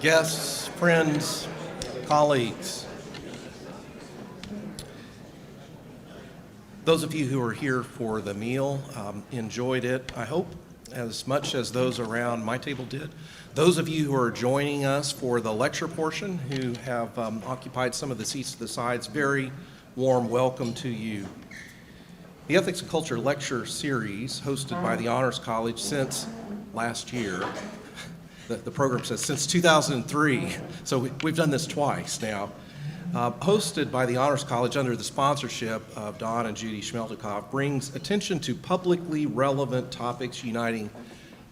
guests, friends, colleagues. Those of you who are here for the meal enjoyed it, I hope, as much as those around my table did. Those of you who are joining us for the lecture portion, who have occupied some of the seats to the sides, very warm welcome to you. The Ethics and Culture Lecture Series, hosted by the Honors College since last year, the program says since 2003, so we've done this twice now, hosted by the Honors College under the sponsorship of Don and Judy Schmeltikoff, brings attention to publicly relevant topics uniting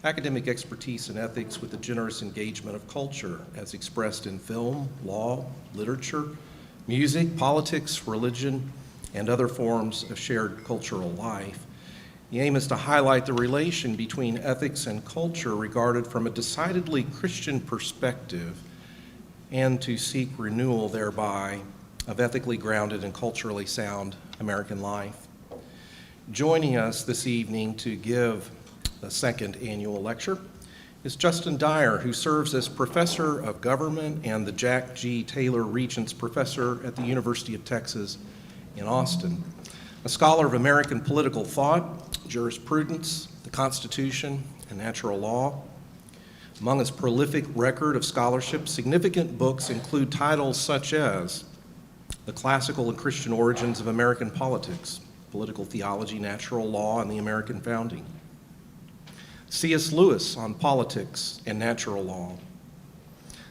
academic expertise in ethics with the generous engagement of culture as expressed in film, law, literature, music, politics, religion, and other forms of shared cultural life. The aim is to highlight the relation between ethics and culture regarded from a decidedly Christian perspective and to seek renewal thereby of ethically grounded and culturally sound American life. Joining us this evening to give the second annual lecture is Justin Dyer, who serves as Professor of Government and the Jack G. Taylor Regents Professor at the University of Texas in Austin. A scholar of American political thought, jurisprudence, the Constitution, and natural law. Among his prolific record of scholarship, significant books include titles such as The Classical and Christian Origins of American Politics, Political Theology, Natural Law, and the American Founding. C.S. Lewis on Politics and Natural Law.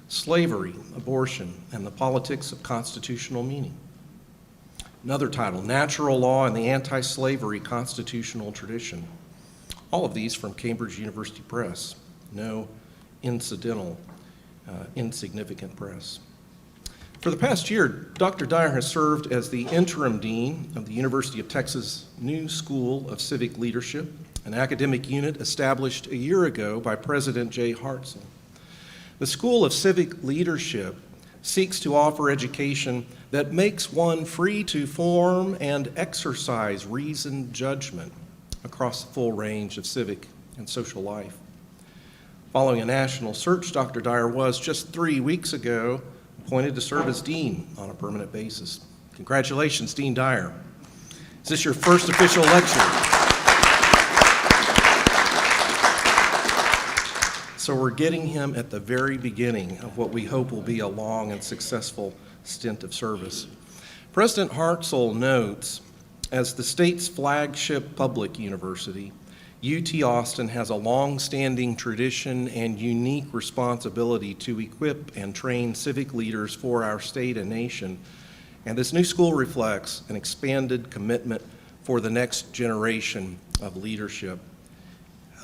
Slavery, Abortion, and the Politics of Constitutional Meaning. Another title, Natural Law and the Antislavery Constitutional Tradition. All of these from Cambridge University Press. No incidental, insignificant press. For the past year, Dr. Dyer has served as the interim dean of the University of Texas New School of Civic Leadership, an academic unit established a year ago by President Jay Hartzell. The School of Civic Leadership seeks to offer education that makes one free to form and exercise reasoned judgment across the full range of civic and social life. Following a national search, Dr. Dyer was, just 3 weeks ago, appointed to serve as dean on a permanent basis. Congratulations, Dean Dyer. Is this your first official lecture? So we're getting him at the very beginning of what we hope will be a long and successful stint of service. President Hartzell notes, as the state's flagship public university, UT Austin has a long-standing tradition and unique responsibility to equip and train civic leaders for our state and nation, and this new school reflects an expanded commitment for the next generation of leadership.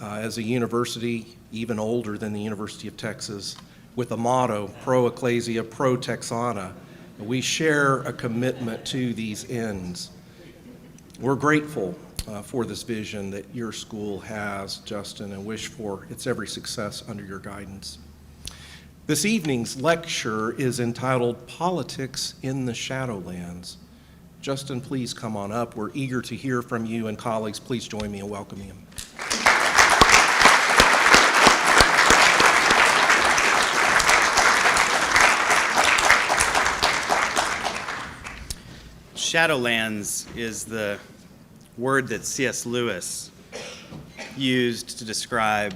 As a university even older than the University of Texas, with a motto, pro ecclesia, pro texana, we share a commitment to these ends. We're grateful for this vision that your school has, Justin, and wish for its every success under your guidance. This evening's lecture is entitled Politics in the Shadowlands. Justin, please come on up. We're eager to hear from you, and colleagues, please join me in welcoming him. Shadowlands is the word that C.S. Lewis used to describe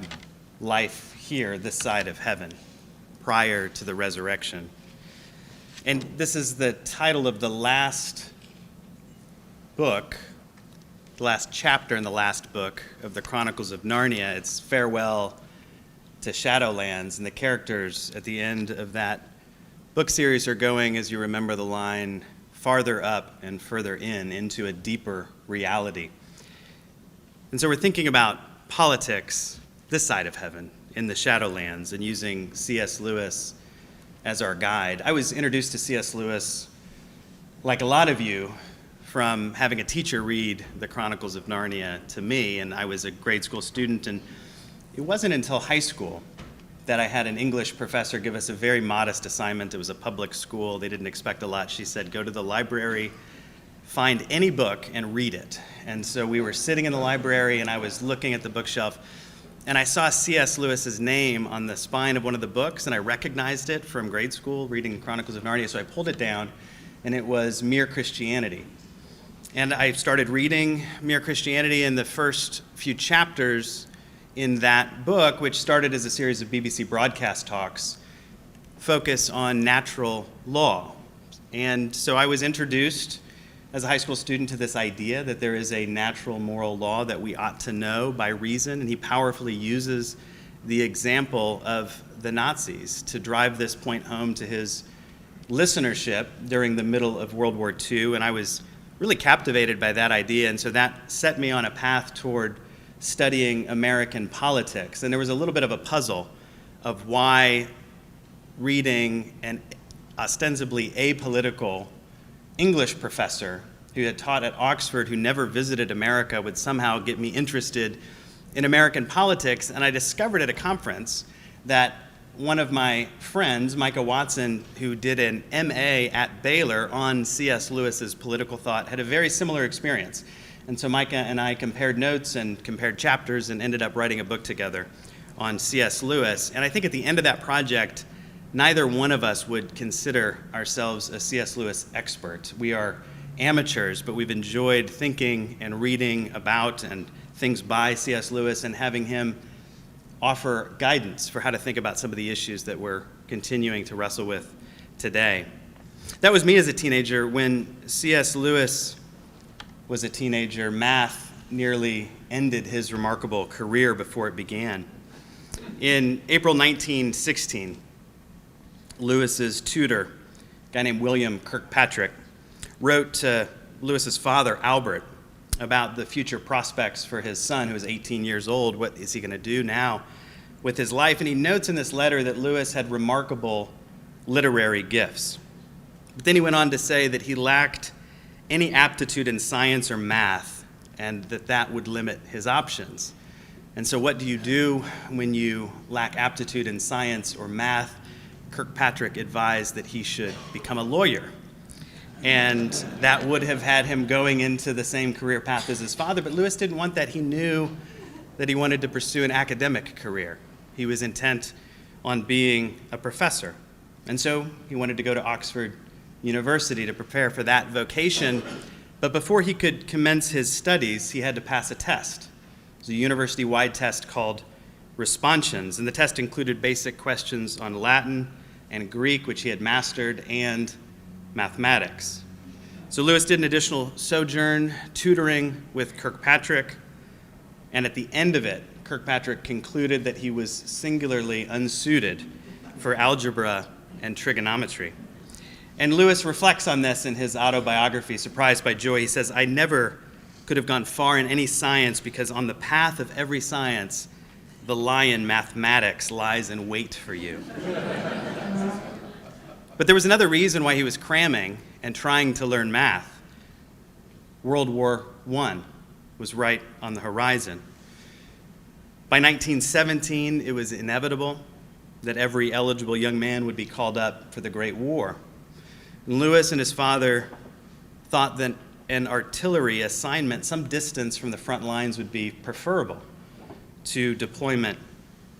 life here, this side of heaven, prior to the resurrection. And this is the title of the last book, the last chapter in the last book of the Chronicles of Narnia. It's farewell to Shadowlands, and the characters at the end of that book series are going, as you remember the line, farther up and further into a deeper reality. And so we're thinking about politics this side of heaven, in the Shadowlands, and using C.S. Lewis as our guide. I was introduced to C.S. Lewis, like a lot of you, from having a teacher read the Chronicles of Narnia to me, and I was a grade school student, and it wasn't until high school that I had an English professor give us a very modest assignment. It was a public school. They didn't expect a lot. She said, go to the library, find any book, and read it. And so we were sitting in the library, and I was looking at the bookshelf, and I saw C.S. Lewis's name on the spine of one of the books, and I recognized it from grade school, reading Chronicles of Narnia, so I pulled it down, and it was Mere Christianity. And I started reading Mere Christianity, and the first few chapters in that book, which started as a series of BBC broadcast talks, focus on natural law. And so I was introduced as a high school student to this idea that there is a natural moral law that we ought to know by reason, and he powerfully uses the example of the Nazis to drive this point home to his listenership during the middle of World War II, and I was really captivated by that idea, and so that set me on a path toward studying American politics. And there was a little bit of a puzzle of why reading an ostensibly apolitical English professor who had taught at Oxford who never visited America would somehow get me interested in American politics. And I discovered at a conference that one of my friends, Micah Watson, who did an MA at Baylor on C.S. Lewis's political thought, had a very similar experience. And so Micah and I compared notes and compared chapters and ended up writing a book together on C.S. Lewis. And I think at the end of that project, neither one of us would consider ourselves a C.S. Lewis expert. We are amateurs, but we've enjoyed thinking and reading about and things by C.S. Lewis and having him offer guidance for how to think about some of the issues that we're continuing to wrestle with today. That was me as a teenager. When C.S. Lewis was a teenager, math nearly ended his remarkable career before it began. In April 1916, Lewis's tutor, a guy named William Kirkpatrick, wrote to Lewis's father, Albert, about the future prospects for his son, who was 18 years old. What is he going to do now with his life? And he notes in this letter that Lewis had remarkable literary gifts. But then he went on to say that he lacked any aptitude in science or math, and that would limit his options. And so what do you do when you lack aptitude in science or math? Kirkpatrick advised that he should become a lawyer. And that would have had him going into the same career path as his father, but Lewis didn't want that. He knew that he wanted to pursue an academic career. He was intent on being a professor. And so he wanted to go to Oxford University to prepare for that vocation. But before he could commence his studies, he had to pass a test. It was a university-wide test called Responsions, and the test included basic questions on Latin and Greek, which he had mastered, and mathematics. So Lewis did an additional sojourn tutoring with Kirkpatrick, and at the end of it, Kirkpatrick concluded that he was singularly unsuited for algebra and trigonometry. And Lewis reflects on this in his autobiography, Surprised by Joy. He says, "I never could have gone far in any science because on the path of every science, the lion mathematics lies in wait for you." But there was another reason why he was cramming and trying to learn math. World War I was right on the horizon. By 1917, it was inevitable that every eligible young man would be called up for the Great War. And Lewis and his father thought that an artillery assignment some distance from the front lines would be preferable to deployment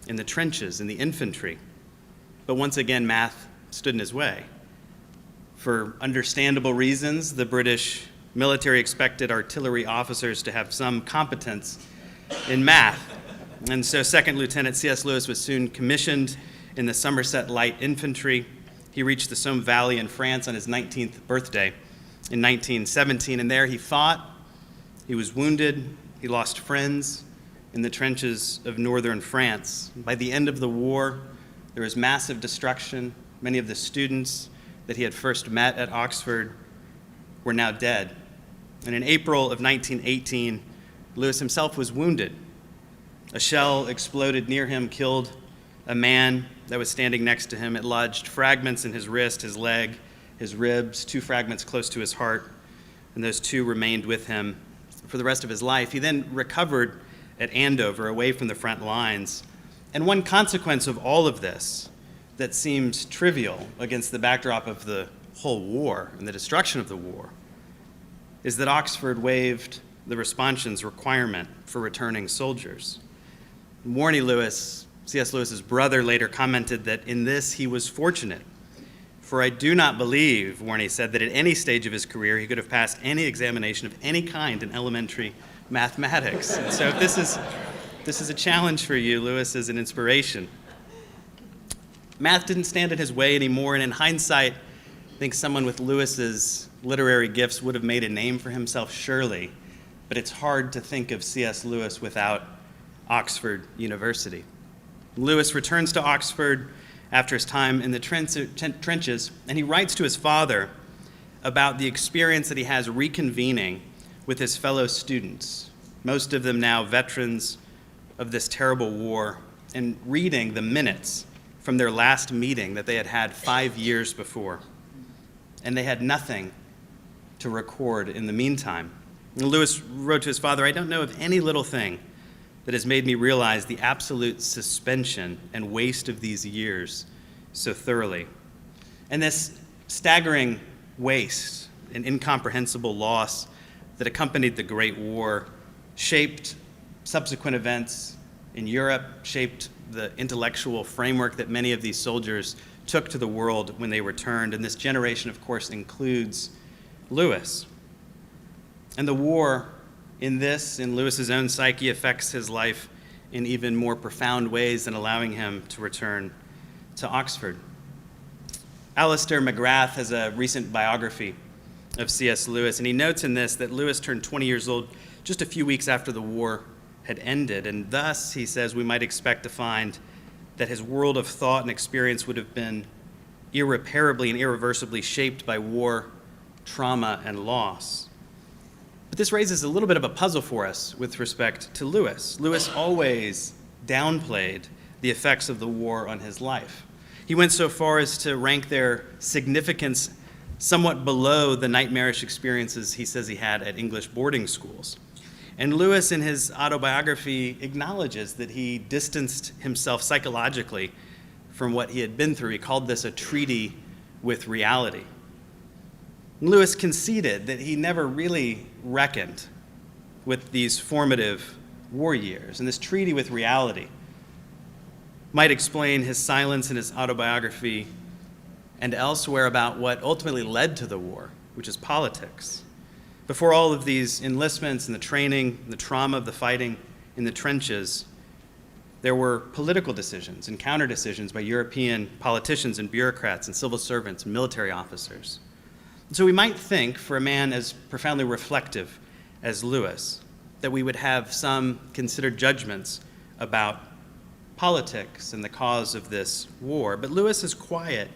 in the trenches, in the infantry. But once again, math stood in his way. For understandable reasons, the British military expected artillery officers to have some competence in math. And so Second Lieutenant C.S. Lewis was soon commissioned in the Somerset Light Infantry. He reached the Somme Valley in France on his 19th birthday in 1917, and there he fought. He was wounded. He lost friends in the trenches of northern France. By the end of the war, there was massive destruction. Many of the students that he had first met at Oxford were now dead. And in April of 1918, Lewis himself was wounded. A shell exploded near him, killed a man that was standing next to him. It lodged fragments in his wrist, his leg, his ribs, 2 fragments close to his heart, and those 2 remained with him for the rest of his life. He then recovered at Andover, away from the front lines. And one consequence of all of this that seems trivial against the backdrop of the whole war and the destruction of the war is that Oxford waived the responsions requirement for returning soldiers. Warnie Lewis, C.S. Lewis's brother, later commented that in this he was fortunate. For I do not believe, Warnie said, that at any stage of his career he could have passed any examination of any kind in elementary mathematics. And so if this is a challenge for you, Lewis is an inspiration. Math didn't stand in his way anymore, and in hindsight, I think someone with Lewis's literary gifts would have made a name for himself, surely. But it's hard to think of C.S. Lewis without Oxford University. Lewis returns to Oxford after his time in the trenches, and he writes to his father about the experience that he has reconvening with his fellow students, most of them now veterans of this terrible war, and reading the minutes from their last meeting that they had had 5 years before. And they had nothing to record in the meantime. And Lewis wrote to his father, "I don't know of any little thing that has made me realize the absolute suspension and waste of these years so thoroughly." And this staggering waste and incomprehensible loss that accompanied the Great War shaped subsequent events in Europe, shaped the intellectual framework that many of these soldiers took to the world when they returned. And this generation, of course, includes Lewis. And the war in Lewis's own psyche, affects his life in even more profound ways than allowing him to return to Oxford. Alistair McGrath has a recent biography of C.S. Lewis, and he notes in this that Lewis turned 20 years old just a few weeks after the war had ended, and thus, he says, we might expect to find that his world of thought and experience would have been irreparably and irreversibly shaped by war, trauma, and loss. But this raises a little bit of a puzzle for us with respect to Lewis. Lewis always downplayed the effects of the war on his life. He went so far as to rank their significance somewhat below the nightmarish experiences he says he had at English boarding schools. And Lewis, in his autobiography, acknowledges that he distanced himself psychologically from what he had been through. He called this a treaty with reality. Lewis conceded that he never really reckoned with these formative war years. And this treaty with reality might explain his silence in his autobiography and elsewhere about what ultimately led to the war, which is politics. Before all of these enlistments and the training, the trauma of the fighting in the trenches, there were political decisions and counter decisions by European politicians and bureaucrats and civil servants and military officers. And so we might think, for a man as profoundly reflective as Lewis, that we would have some considered judgments about politics and the cause of this war. But Lewis is quiet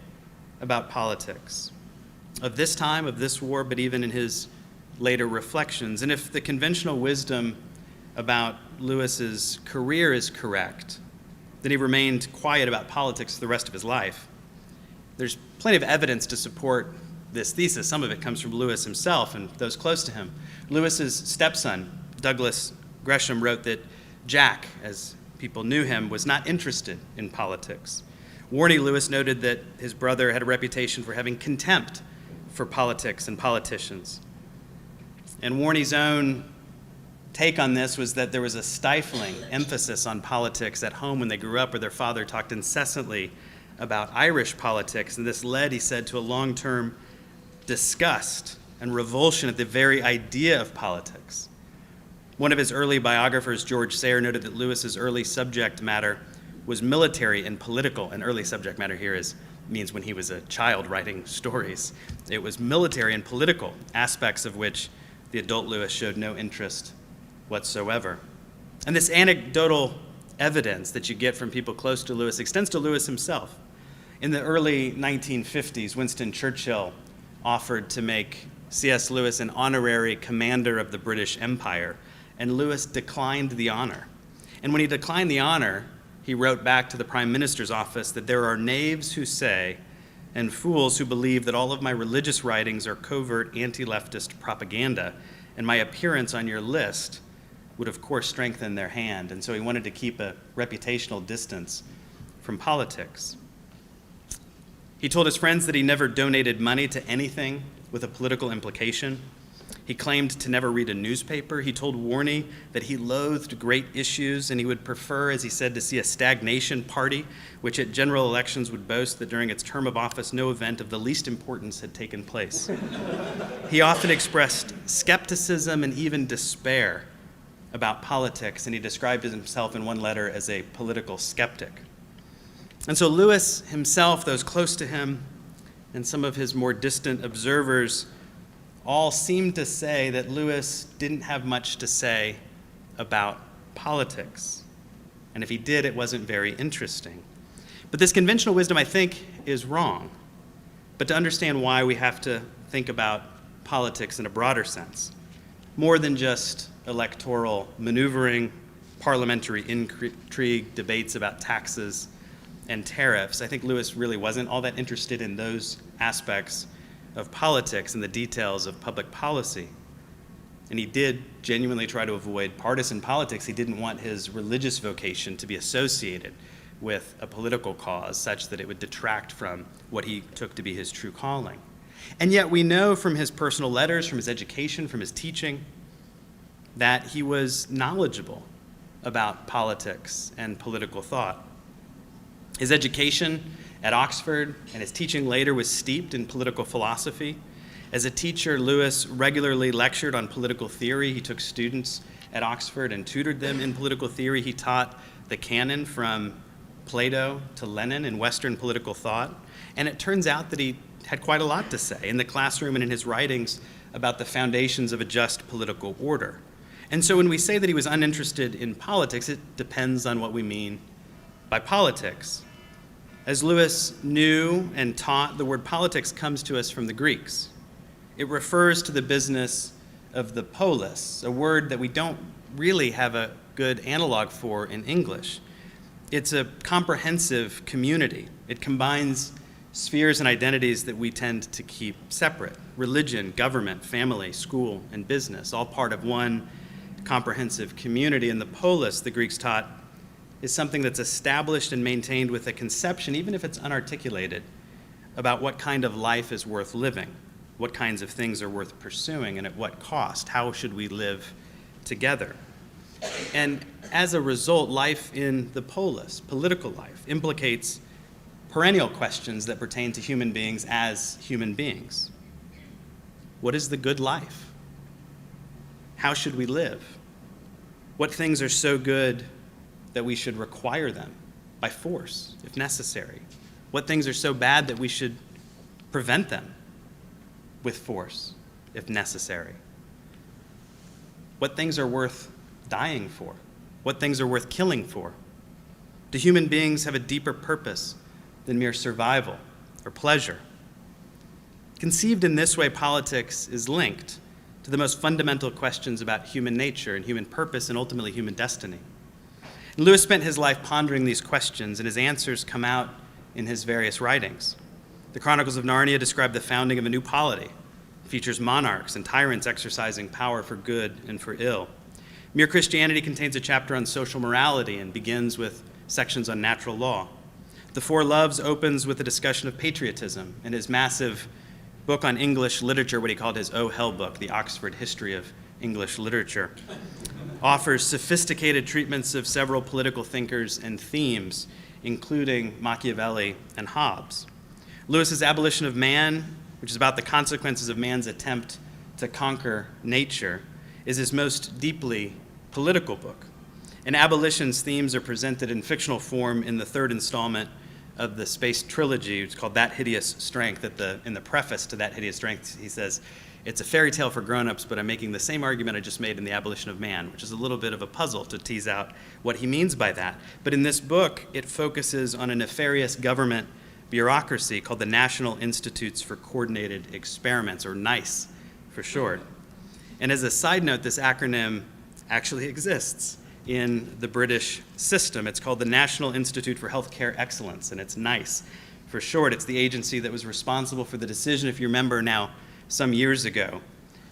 about politics of this time, of this war, but even in his later reflections. And if the conventional wisdom about Lewis's career is correct, then he remained quiet about politics the rest of his life. There's plenty of evidence to support this thesis. Some of it comes from Lewis himself and those close to him. Lewis's stepson, Douglas Gresham, wrote that Jack, as people knew him, was not interested in politics. Warnie Lewis noted that his brother had a reputation for having contempt for politics and politicians. And Warnie's own take on this was that there was a stifling emphasis on politics at home when they grew up, where their father talked incessantly about Irish politics. And this led, he said, to a long-term disgust and revulsion at the very idea of politics. One of his early biographers, George Sayre, noted that Lewis's early subject matter was military and political. And early subject matter here means when he was a child writing stories. It was military and political, aspects of which the adult Lewis showed no interest whatsoever. And this anecdotal evidence that you get from people close to Lewis extends to Lewis himself. In the early 1950s, Winston Churchill offered to make C.S. Lewis an honorary commander of the British Empire, and Lewis declined the honor. And when he declined the honor, he wrote back to the Prime Minister's office that there are knaves who say, and fools who believe that all of my religious writings are covert anti-leftist propaganda, and my appearance on your list would of course strengthen their hand. And so he wanted to keep a reputational distance from politics. He told his friends that he never donated money to anything with a political implication. He claimed to never read a newspaper. He told Warney that he loathed great issues and he would prefer, as he said, to see a stagnation party, which at general elections would boast that during its term of office, no event of the least importance had taken place. He often expressed skepticism and even despair about politics, and he described himself in one letter as a political skeptic. And so Lewis himself, those close to him, and some of his more distant observers all seemed to say that Lewis didn't have much to say about politics. And if he did, it wasn't very interesting. But this conventional wisdom, I think, is wrong. But to understand why, we have to think about politics in a broader sense, more than just electoral maneuvering, parliamentary intrigue, debates about taxes and tariffs. I think Lewis really wasn't all that interested in those aspects of politics and the details of public policy. And he did genuinely try to avoid partisan politics. He didn't want his religious vocation to be associated with a political cause such that it would detract from what he took to be his true calling. And yet we know from his personal letters, from his education, from his teaching, that he was knowledgeable about politics and political thought. His education at Oxford and his teaching later was steeped in political philosophy. As a teacher, Lewis regularly lectured on political theory. He took students at Oxford and tutored them in political theory. He taught the canon from Plato to Lenin in Western political thought. And it turns out that he had quite a lot to say in the classroom and in his writings about the foundations of a just political order. And so when we say that he was uninterested in politics, it depends on what we mean by politics. As Lewis knew and taught, the word politics comes to us from the Greeks. It refers to the business of the polis, a word that we don't really have a good analog for in English. It's a comprehensive community. It combines spheres and identities that we tend to keep separate: religion, government, family, school, and business, all part of one comprehensive community. And the polis, the Greeks taught, is something that's established and maintained with a conception, even if it's unarticulated, about what kind of life is worth living, what kinds of things are worth pursuing, and at what cost. How should we live together? And as a result, life in the polis, political life, implicates perennial questions that pertain to human beings as human beings. What is the good life? How should we live? What things are so good that we should require them by force, if necessary? What things are so bad that we should prevent them with force, if necessary? What things are worth dying for? What things are worth killing for? Do human beings have a deeper purpose than mere survival or pleasure? Conceived in this way, politics is linked to the most fundamental questions about human nature and human purpose and ultimately human destiny. And Lewis spent his life pondering these questions, and his answers come out in his various writings. The Chronicles of Narnia describe the founding of a new polity. It features monarchs and tyrants exercising power for good and for ill. Mere Christianity contains a chapter on social morality and begins with sections on natural law. The Four Loves opens with a discussion of patriotism, and his massive book on English literature, what he called his Oh Hell book, the Oxford History of English Literature, offers sophisticated treatments of several political thinkers and themes, including Machiavelli and Hobbes. Lewis's Abolition of Man, which is about the consequences of man's attempt to conquer nature, is his most deeply political book. And abolition's themes are presented in fictional form in the third installment of the space trilogy. It's called That Hideous Strength. In the preface to That Hideous Strength, he says, "It's a fairy tale for grown-ups, but I'm making the same argument I just made in The Abolition of Man," which is a little bit of a puzzle to tease out what he means by that. But in this book, it focuses on a nefarious government bureaucracy called the National Institutes for Coordinated Experiments, or NICE for short. And as a side note, this acronym actually exists in the British system. It's called the National Institute for Healthcare Excellence, and it's NICE for short. It's the agency that was responsible for the decision, if you remember now, some years ago,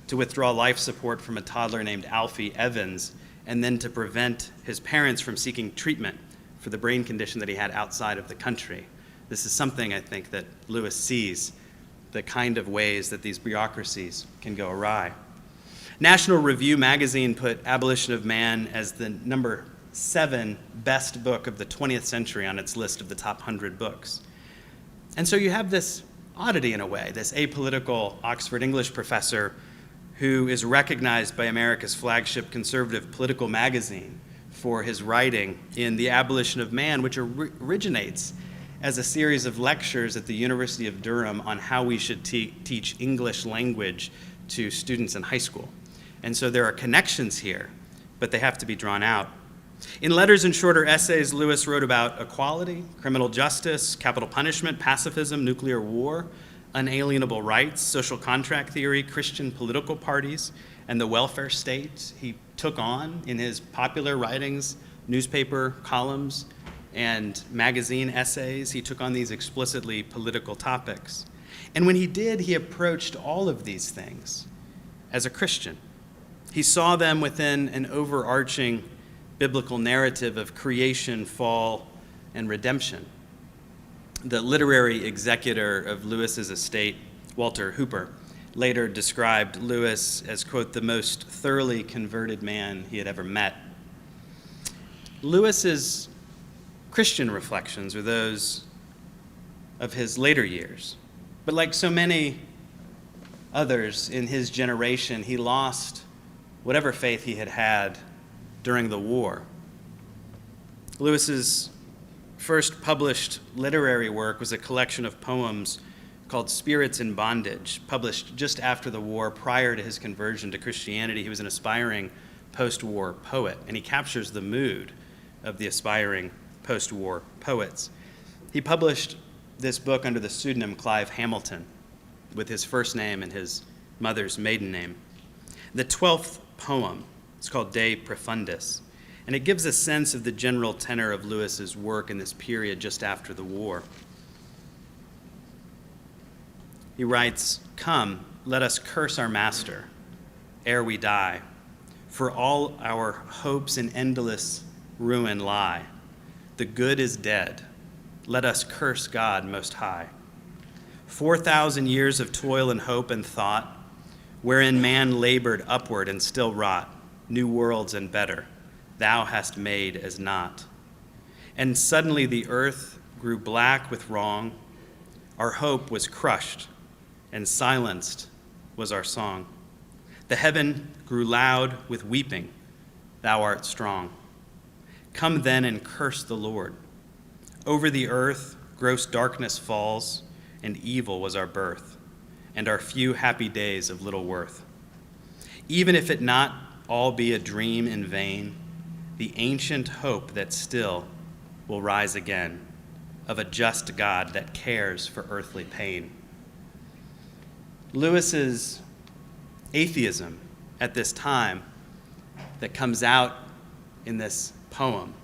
to withdraw life support from a toddler named Alfie Evans, and then to prevent his parents from seeking treatment for the brain condition that he had outside of the country. This is something, I think, that Lewis sees, the kind of ways that these bureaucracies can go awry. National Review magazine put Abolition of Man as the number 7 best book of the 20th century on its list of the top 100 books. And so you have this oddity in a way, this apolitical Oxford English professor who is recognized by America's flagship conservative political magazine for his writing in The Abolition of Man, which originates as a series of lectures at the University of Durham on how we should teach English language to students in high school. And so there are connections here, but they have to be drawn out. In letters and shorter essays, Lewis wrote about equality, criminal justice, capital punishment, pacifism, nuclear war, unalienable rights, social contract theory, Christian political parties, and the welfare state. He took on, in his popular writings, newspaper columns, and magazine essays. He took on these explicitly political topics. And when he did, he approached all of these things as a Christian. He saw them within an overarching biblical narrative of creation, fall, and redemption. The literary executor of Lewis's estate, Walter Hooper, later described Lewis as, quote, the most thoroughly converted man he had ever met. Lewis's Christian reflections are those of his later years. But like so many others in his generation, he lost whatever faith he had had during the war. Lewis's first published literary work was a collection of poems called Spirits in Bondage, published just after the war, prior to his conversion to Christianity. He was an aspiring post-war poet, and he captures the mood of the aspiring post-war poets. He published this book under the pseudonym Clive Hamilton, with his first name and his mother's maiden name. The 12th poem is called De Profundis, and it gives a sense of the general tenor of Lewis's work in this period just after the war. He writes, "Come, let us curse our master, ere we die, for all our hopes in endless ruin lie. The good is dead, let us curse God most high. 4,000 years of toil and hope and thought, wherein man labored upward and still wrought, new worlds and better, thou hast made as naught. And suddenly the earth grew black with wrong, our hope was crushed, and silenced was our song. The heaven grew loud with weeping, thou art strong. Come then and curse the Lord. Over the earth gross darkness falls, and evil was our birth, and our few happy days of little worth. Even if it not all be a dream in vain, the ancient hope that still will rise again, of a just God that cares for earthly pain." Lewis's atheism at this time that comes out in this poem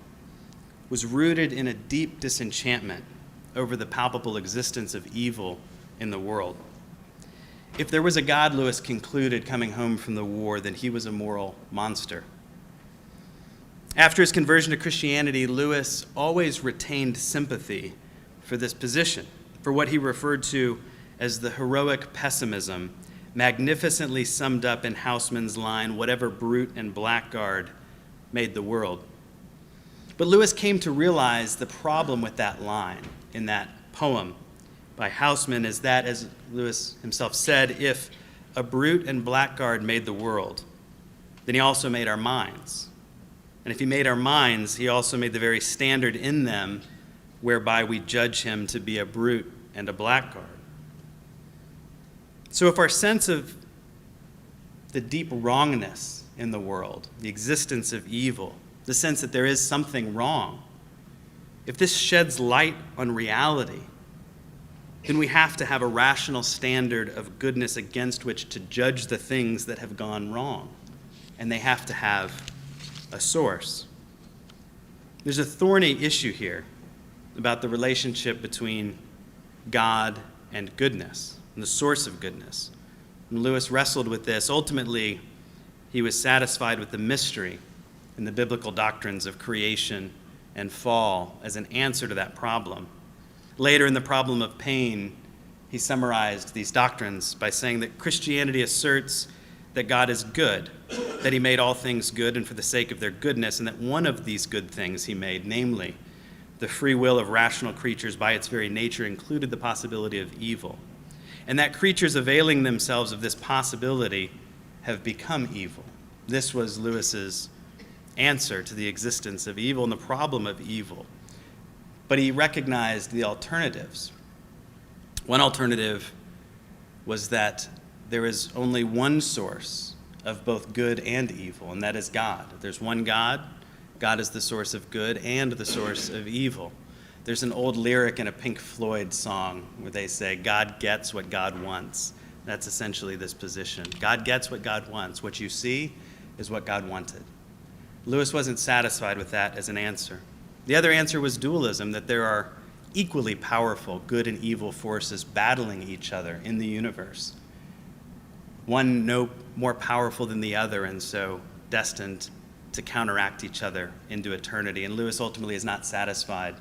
was rooted in a deep disenchantment over the palpable existence of evil in the world. If there was a God, Lewis concluded, coming home from the war, then he was a moral monster. After his conversion to Christianity, Lewis always retained sympathy for this position, for what he referred to as the heroic pessimism, magnificently summed up in Houseman's line, "Whatever brute and blackguard made the world." But Lewis came to realize the problem with that line in that poem by Houseman is that, as Lewis himself said, if a brute and blackguard made the world, then he also made our minds. And if he made our minds, he also made the very standard in them whereby we judge him to be a brute and a blackguard. So if our sense of the deep wrongness in the world, the existence of evil, the sense that there is something wrong, if this sheds light on reality, then we have to have a rational standard of goodness against which to judge the things that have gone wrong. And they have to have a source. There's a thorny issue here about the relationship between God and goodness, and the source of goodness. When Lewis wrestled with this, ultimately, he was satisfied with the mystery in the biblical doctrines of creation and fall as an answer to that problem. Later, in the problem of pain, he summarized these doctrines by saying that Christianity asserts that God is good, that he made all things good and for the sake of their goodness, and that one of these good things he made, namely the free will of rational creatures by its very nature, included the possibility of evil, and that creatures availing themselves of this possibility have become evil. This was Lewis's answer to the existence of evil and the problem of evil. But he recognized the alternatives. One alternative was that there is only one source of both good and evil, and that is God. There's one God. God is the source of good and the source of evil. There's an old lyric in a Pink Floyd song where they say, God gets what God wants. That's essentially this position. God gets what God wants. What you see is what God wanted. Lewis wasn't satisfied with that as an answer. The other answer was dualism, that there are equally powerful good and evil forces battling each other in the universe. One no more powerful than the other, and so destined to counteract each other into eternity. And Lewis ultimately is not satisfied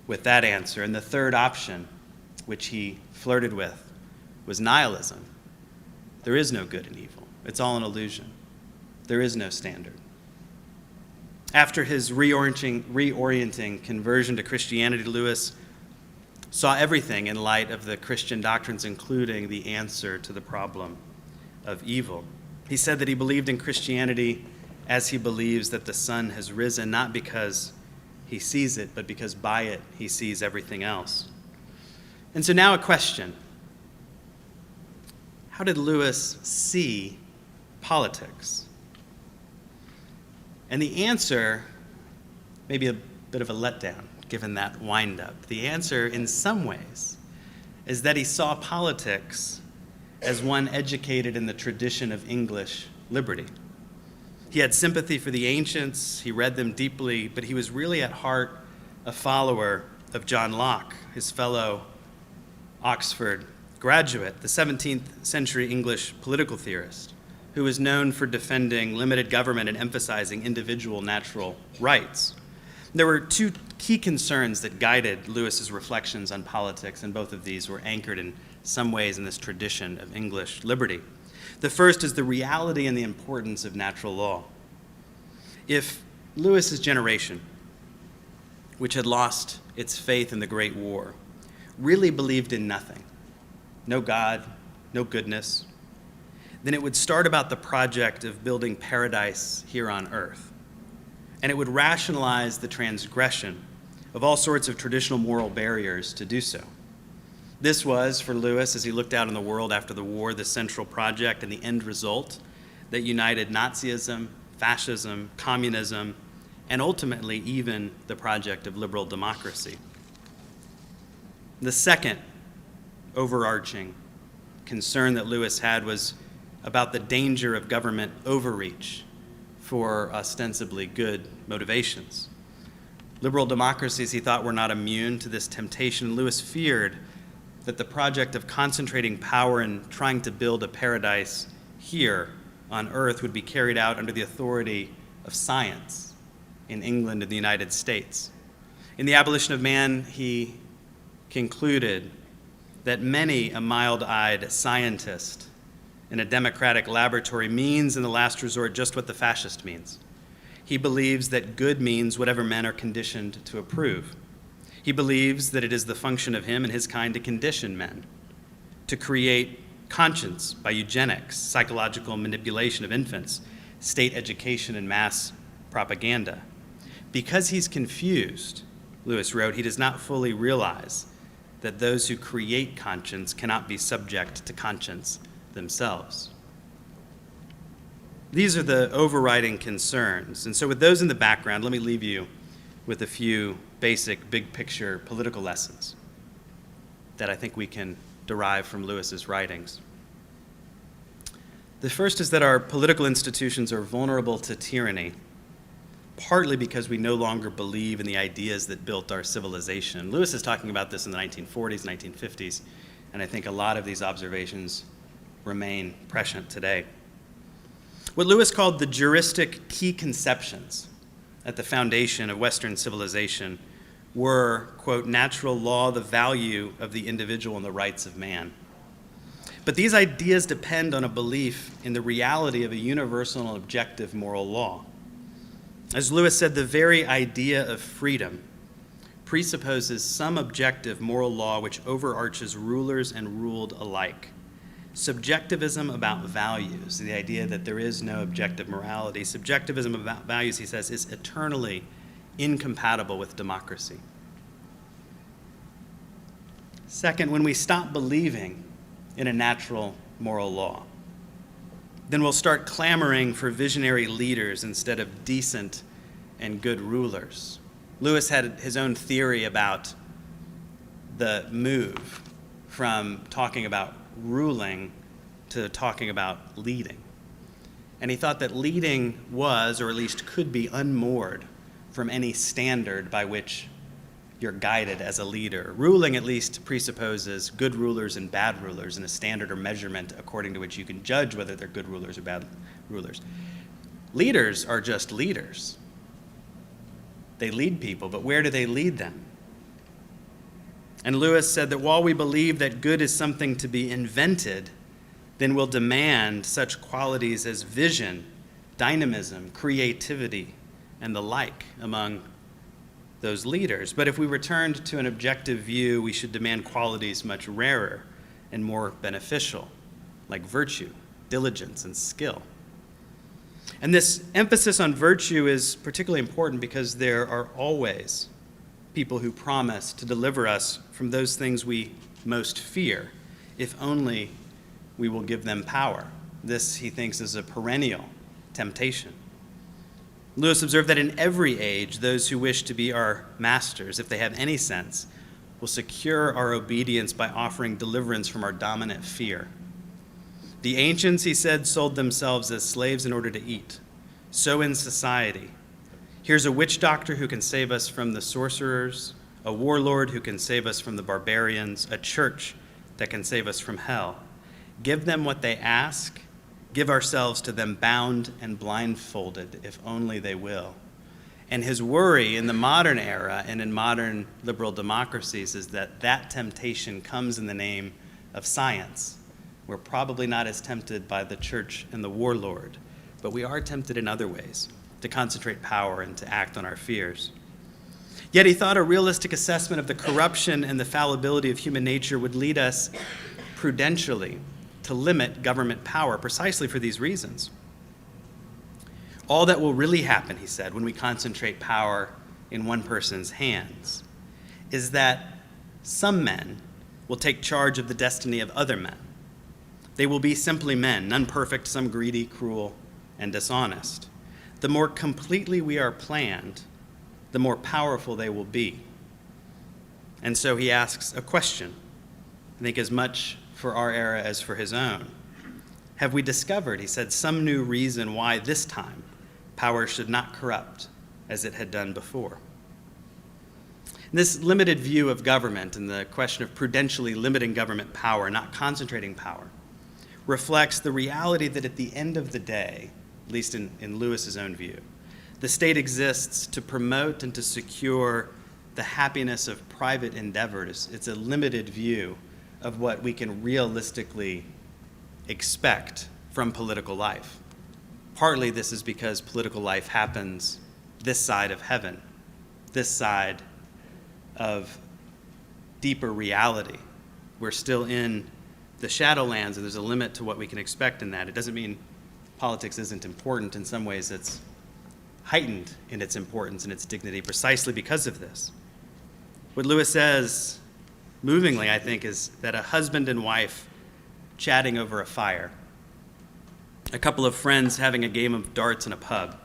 with that answer. And the third option, which he flirted with, was nihilism. There is no good and evil. It's all an illusion. There is no standard. After his reorienting conversion to Christianity, Lewis saw everything in light of the Christian doctrines, including the answer to the problem of evil. He said that he believed in Christianity as he believes that the sun has risen, not because he sees it, but because by it he sees everything else. And so now a question. How did Lewis see politics? And the answer may be a bit of a letdown, given that wind-up. The answer, in some ways, is that he saw politics as one educated in the tradition of English liberty. He had sympathy for the ancients, he read them deeply, but he was really at heart a follower of John Locke, his fellow Oxford graduate, the 17th century English political theorist, who was known for defending limited government and emphasizing individual natural rights. There were two key concerns that guided Lewis's reflections on politics, and both of these were anchored in some ways in this tradition of English liberty. The first is the reality and the importance of natural law. If Lewis's generation, which had lost its faith in the Great War, really believed in nothing, no God, no goodness, then it would start about the project of building paradise here on earth. And it would rationalize the transgression of all sorts of traditional moral barriers to do so. This was, for Lewis, as he looked out in the world after the war, the central project and the end result that united Nazism, fascism, communism, and ultimately even the project of liberal democracy. The second overarching concern that Lewis had was about the danger of government overreach for ostensibly good motivations. Liberal democracies, he thought, were not immune to this temptation. Lewis feared that the project of concentrating power and trying to build a paradise here on earth would be carried out under the authority of science in England and the United States. In The Abolition of Man, he concluded that many a mild-eyed scientist in a democratic laboratory means in the last resort just what the fascist means. He believes that good means whatever men are conditioned to approve. He believes that it is the function of him and his kind to condition men, to create conscience by eugenics, psychological manipulation of infants, state education, and mass propaganda. Because he's confused, Lewis wrote, he does not fully realize that those who create conscience cannot be subject to conscience themselves. These are the overriding concerns. And so with those in the background, let me leave you with a few basic, big picture political lessons that I think we can derive from Lewis's writings. The first is that our political institutions are vulnerable to tyranny, partly because we no longer believe in the ideas that built our civilization. Lewis is talking about this in the 1940s, 1950s, and I think a lot of these observations remain prescient today. What Lewis called the juristic key conceptions at the foundation of Western civilization were, quote, natural law, the value of the individual, and the rights of man. But these ideas depend on a belief in the reality of a universal and objective moral law. As Lewis said, the very idea of freedom presupposes some objective moral law which overarches rulers and ruled alike. Subjectivism about values, the idea that there is no objective morality, subjectivism about values, he says, is eternally incompatible with democracy. Second, when we stop believing in a natural moral law, then we'll start clamoring for visionary leaders instead of decent and good rulers. Lewis had his own theory about the move from talking about ruling to talking about leading. And he thought that leading was, or at least could be, unmoored from any standard by which you're guided as a leader. Ruling at least presupposes good rulers and bad rulers and a standard or measurement according to which you can judge whether they're good rulers or bad rulers. Leaders are just leaders. They lead people, but where do they lead them? And Lewis said that while we believe that good is something to be invented, then we'll demand such qualities as vision, dynamism, creativity, and the like among those leaders. But if we returned to an objective view, we should demand qualities much rarer and more beneficial, like virtue, diligence, and skill. And this emphasis on virtue is particularly important because there are always people who promise to deliver us from those things we most fear, if only we will give them power. This, he thinks, is a perennial temptation. Lewis observed that in every age, those who wish to be our masters, if they have any sense, will secure our obedience by offering deliverance from our dominant fear. The ancients, he said, sold themselves as slaves in order to eat. So in society, here's a witch doctor who can save us from the sorcerers, a warlord who can save us from the barbarians, a church that can save us from hell. Give them what they ask, give ourselves to them bound and blindfolded, if only they will. And his worry in the modern era and in modern liberal democracies is that that temptation comes in the name of science. We're probably not as tempted by the church and the warlord, but we are tempted in other ways to concentrate power and to act on our fears. Yet he thought a realistic assessment of the corruption and the fallibility of human nature would lead us prudentially to limit government power precisely for these reasons. All that will really happen, he said, when we concentrate power in one person's hands is that some men will take charge of the destiny of other men. They will be simply men, none perfect, some greedy, cruel, and dishonest. The more completely we are planned, the more powerful they will be. And so he asks a question, I think as much for our era as for his own. Have we discovered, he said, some new reason why this time power should not corrupt as it had done before? This limited view of government and the question of prudentially limiting government power, not concentrating power, reflects the reality that at the end of the day, at least in Lewis's own view, the state exists to promote and to secure the happiness of private endeavors. It's a limited view of what we can realistically expect from political life. Partly this is because political life happens this side of heaven, this side of deeper reality. We're still in the shadowlands, and there's a limit to what we can expect in that. It doesn't mean politics isn't important. In some ways, it's heightened in its importance and its dignity precisely because of this. What Lewis says, movingly, I think, is that a husband and wife chatting over a fire, a couple of friends having a game of darts in a pub,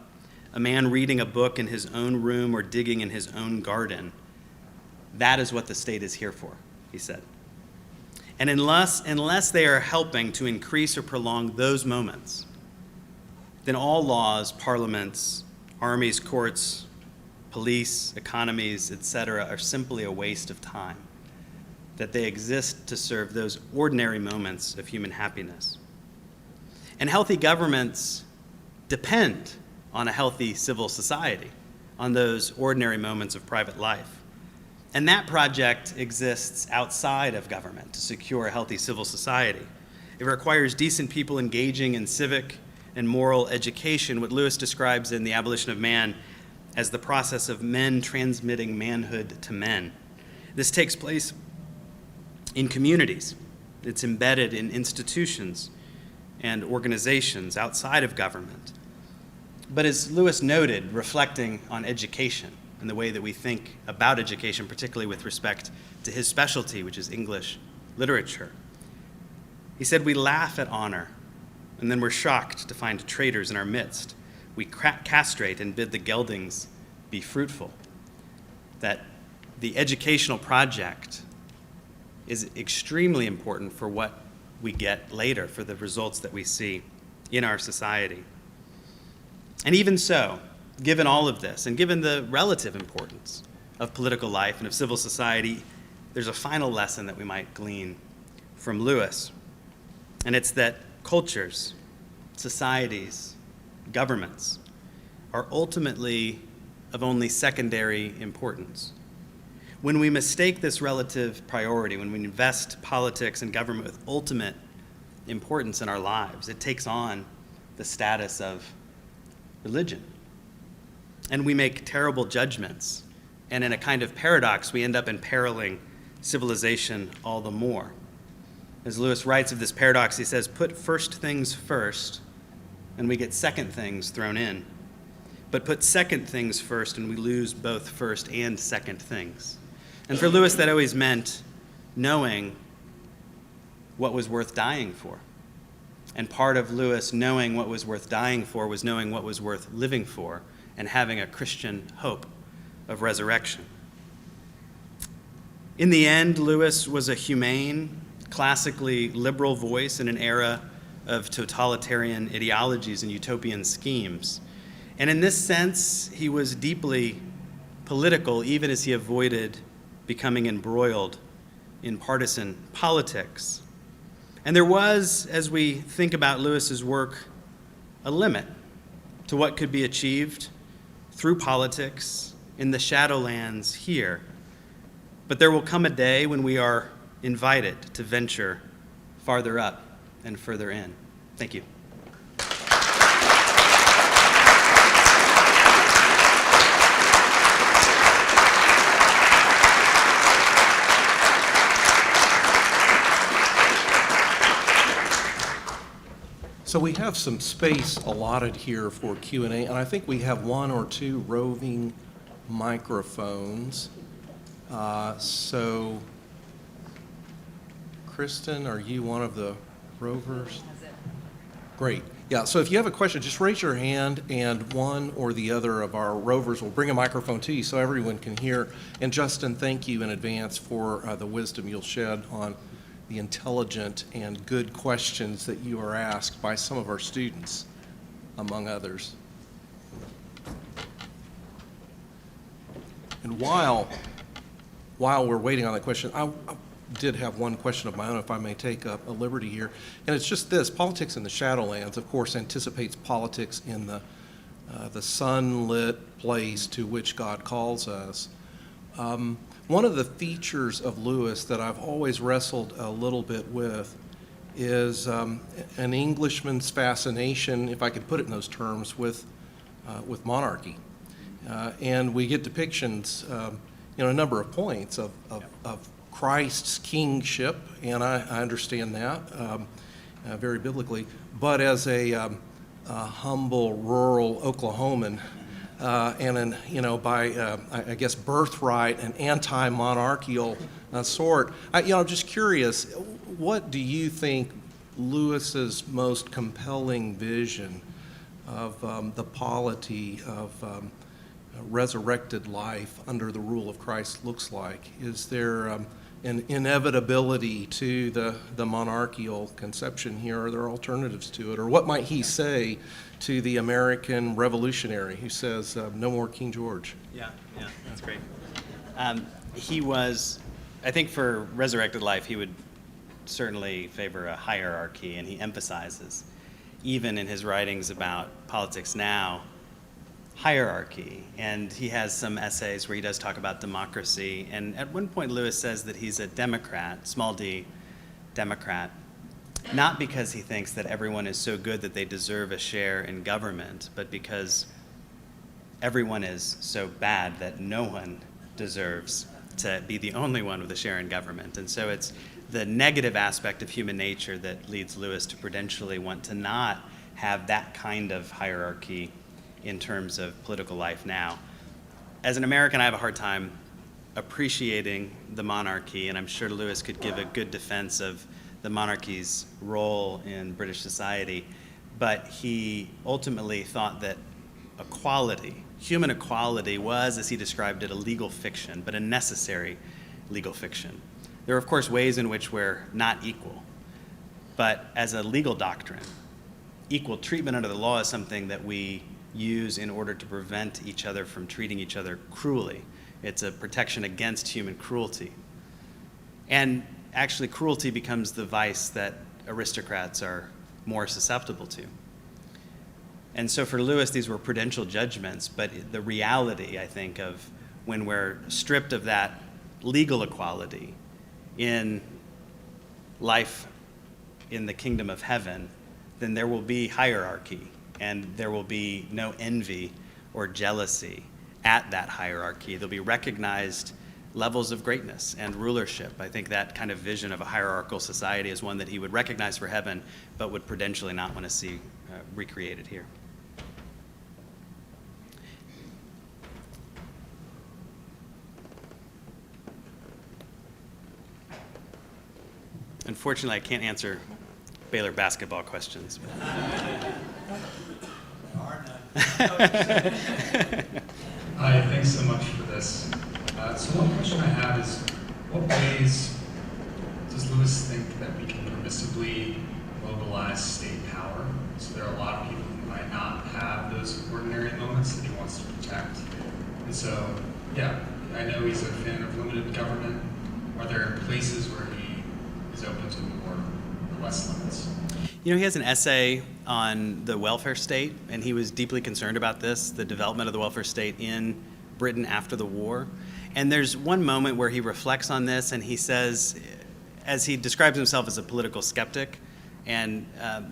a man reading a book in his own room or digging in his own garden, that is what the state is here for, he said. And unless they are helping to increase or prolong those moments, then all laws, parliaments, armies, courts, police, economies, etc., are simply a waste of time, that they exist to serve those ordinary moments of human happiness. And healthy governments depend on a healthy civil society, on those ordinary moments of private life. And that project exists outside of government to secure a healthy civil society. It requires decent people engaging in civic and moral education, what Lewis describes in The Abolition of Man as the process of men transmitting manhood to men. This takes place in communities. It's embedded in institutions and organizations outside of government. But as Lewis noted, reflecting on education and the way that we think about education, particularly with respect to his specialty, which is English literature, he said, "We laugh at honor, and then we're shocked to find traitors in our midst. We castrate and bid the geldings be fruitful." That the educational project is extremely important for what we get later, for the results that we see in our society. And even so, given all of this, and given the relative importance of political life and of civil society, there's a final lesson that we might glean from Lewis. And it's that cultures, societies, governments are ultimately of only secondary importance. When we mistake this relative priority, when we invest politics and government with ultimate importance in our lives, it takes on the status of religion. And we make terrible judgments. And in a kind of paradox, we end up imperiling civilization all the more. As Lewis writes of this paradox, he says, "Put first things first, and we get second things thrown in. But put second things first, and we lose both first and second things." And for Lewis, that always meant knowing what was worth dying for. And part of Lewis knowing what was worth dying for was knowing what was worth living for and having a Christian hope of resurrection. In the end, Lewis was a humane, classically liberal voice in an era of totalitarian ideologies and utopian schemes. And in this sense, he was deeply political, even as he avoided becoming embroiled in partisan politics. And there was, as we think about Lewis's work, a limit to what could be achieved through politics in the shadowlands here. But there will come a day when we are invited to venture farther up and further in. Thank you. So we have some space allotted here for Q&A, and I think we have one or two roving microphones. So, Kristen, are you one of the rovers? Great. Yeah, so if you have a question, just raise your hand, and one or the other of our rovers will bring a microphone to you so everyone can hear. And Justin, thank you in advance for the wisdom you'll shed on the intelligent and good questions that you are asked by some of our students, among others. And while we're waiting on that question, I did have one question of my own, if I may take a liberty here. And it's just this: politics in the Shadowlands, of course, anticipates politics in the sunlit place to which God calls us. One of the features of Lewis that I've always wrestled a little bit with is an Englishman's fascination, if I could put it in those terms, with monarchy. And we get depictions, a number of points of Christ's kingship, and I understand that very biblically. But as a humble rural Oklahoman, and by I guess birthright, an anti-monarchical sort, I'm just curious, what do you think Lewis's most compelling vision of the polity of resurrected life under the rule of Christ looks like? Is there an inevitability to the monarchical conception here? Are there alternatives to it? Or what might he say to the American revolutionary who says, no more King George? Yeah, that's great. He was, I think for resurrected life, he would certainly favor a hierarchy, and he emphasizes, even in his writings about politics now, hierarchy. And he has some essays where he does talk about democracy. And at one point, Lewis says that he's a Democrat, small d, Democrat. not because he thinks that everyone is so good that they deserve a share in government, but because everyone is so bad that no one deserves to be the only one with a share in government. And so it's the negative aspect of human nature that leads Lewis to prudentially want to not have that kind of hierarchy in terms of political life now. As an American, I have a hard time appreciating the monarchy, and I'm sure Lewis could give a good defense of the monarchy's role in British society, but he ultimately thought that equality, human equality, was, as he described it, a legal fiction, but a necessary legal fiction. There are, of course, ways in which we're not equal, but as a legal doctrine, equal treatment under the law is something that we use in order to prevent each other from treating each other cruelly. It's a protection against human cruelty. And actually, cruelty becomes the vice that aristocrats are more susceptible to. And so for Lewis, these were prudential judgments, but the reality, I think, of when we're stripped of that legal equality in life in the kingdom of heaven, then there will be hierarchy, and there will be no envy or jealousy at that hierarchy. There'll be recognized levels of greatness and rulership. I think that kind of vision of a hierarchical society is one that he would recognize for heaven, but would prudentially not want to see recreated here. Unfortunately, I can't answer Baylor basketball questions. Hi, thanks so much for this. So one question I have is, what ways does Lewis think that we can permissibly mobilize state power? So there are a lot of people who might not have those ordinary moments that he wants to protect. And so, yeah, I know he's a fan of limited government. Are there places where he is open to more or less limits? You know, he has an essay on the welfare state, and he was deeply concerned about this, the development of the welfare state in Britain after the war. And there's one moment where he reflects on this, and he says, as he describes himself as a political skeptic, and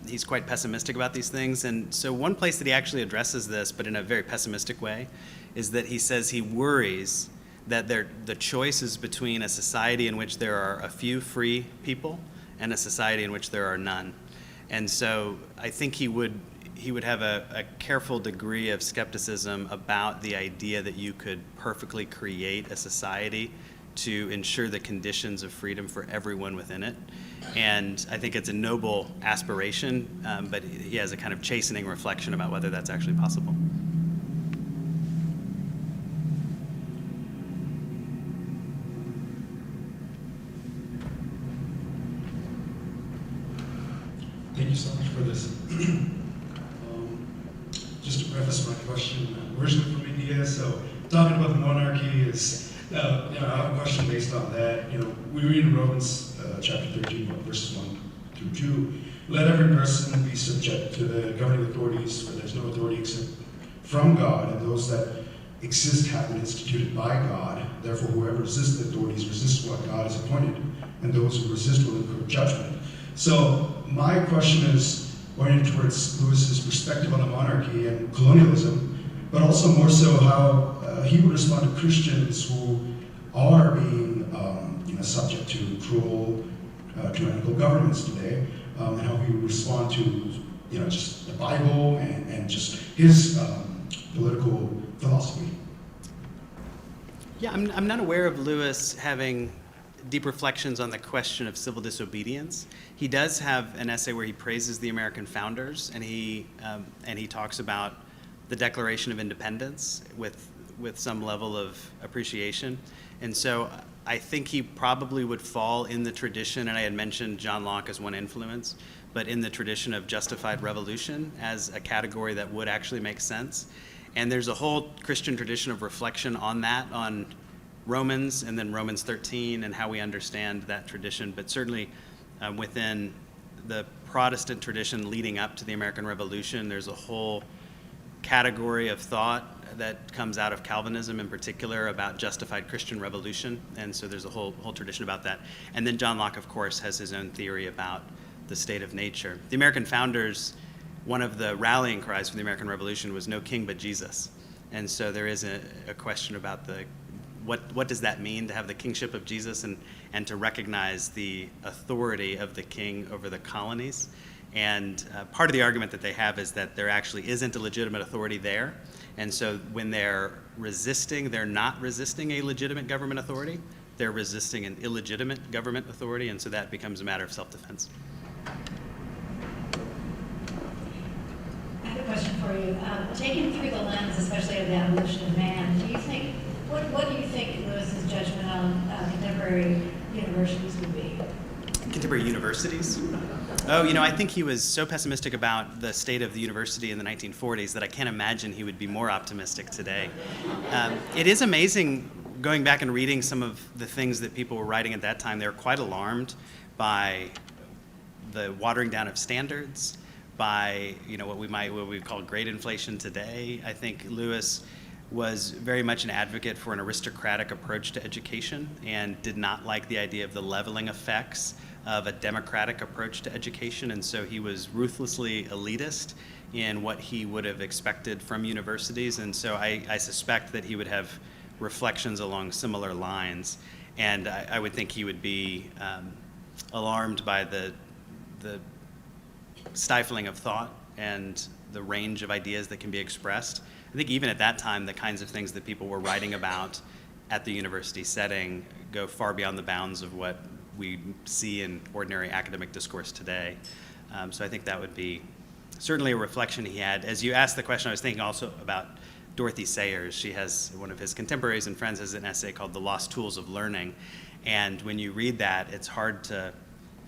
he's quite pessimistic about these things. And so one place that he actually addresses this, but in a very pessimistic way, is that he says he worries that the choice is between a society in which there are a few free people and a society in which there are none. And so I think he would have a careful degree of skepticism about the idea that you could perfectly create a society to ensure the conditions of freedom for everyone within it. And I think it's a noble aspiration, but he has a kind of chastening reflection about whether that's actually possible. Thank you so much for this. Just to preface my question, originally from India, so talking about the monarchy is, I have a question based on that. We read in Romans chapter 13, verses 1 through 2, let every person be subject to the governing authorities, for there's no authority except from God, and those that exist have been instituted by God. Therefore, whoever resists the authorities resists what God has appointed, and those who resist will incur judgment. So my question is oriented towards Lewis's perspective on the monarchy and colonialism, but also more so how he would respond to Christians who are being subject to cruel, tyrannical governments today, and how he would respond to just the Bible and just his political philosophy. Yeah, I'm not aware of Lewis having deep reflections on the question of civil disobedience. He does have an essay where he praises the American founders, and he talks about the Declaration of Independence with some level of appreciation. And so I think he probably would fall in the tradition, and I had mentioned John Locke as one influence, but in the tradition of justified revolution as a category that would actually make sense. And there's a whole Christian tradition of reflection on that, on Romans and then Romans 13 and how we understand that tradition. But certainly within the Protestant tradition leading up to the American Revolution, there's a whole category of thought that comes out of Calvinism in particular about justified Christian revolution. And so there's a whole tradition about that. And then John Locke, of course, has his own theory about the state of nature. The American founders, one of the rallying cries for the American Revolution was no king but Jesus. And so there is a question about what does that mean to have the kingship of Jesus and to recognize the authority of the king over the colonies. And part of the argument that they have is that there actually isn't a legitimate authority there. And so when they're resisting, they're not resisting a legitimate government authority, they're resisting an illegitimate government authority, and so that becomes a matter of self-defense. I have a question for you. Taken through the lens, especially of the evolution of man, do you think, what do you think Lewis's judgment on contemporary universities would be? Contemporary universities? Oh, I think he was so pessimistic about the state of the university in the 1940s that I can't imagine he would be more optimistic today. It is amazing, going back and reading some of the things that people were writing at that time, they were quite alarmed by the watering down of standards, by what we call grade inflation today. I think Lewis was very much an advocate for an aristocratic approach to education and did not like the idea of the leveling effects of a democratic approach to education, and so he was ruthlessly elitist in what he would have expected from universities, and so I suspect that he would have reflections along similar lines, and I would think he would be alarmed by the stifling of thought and the range of ideas that can be expressed. I think even at that time, the kinds of things that people were writing about at the university setting go far beyond the bounds of what we see in ordinary academic discourse today. So I think that would be certainly a reflection he had. As you asked the question, I was thinking also about Dorothy Sayers. She has, one of his contemporaries and friends has an essay called The Lost Tools of Learning. And when you read that, it's hard to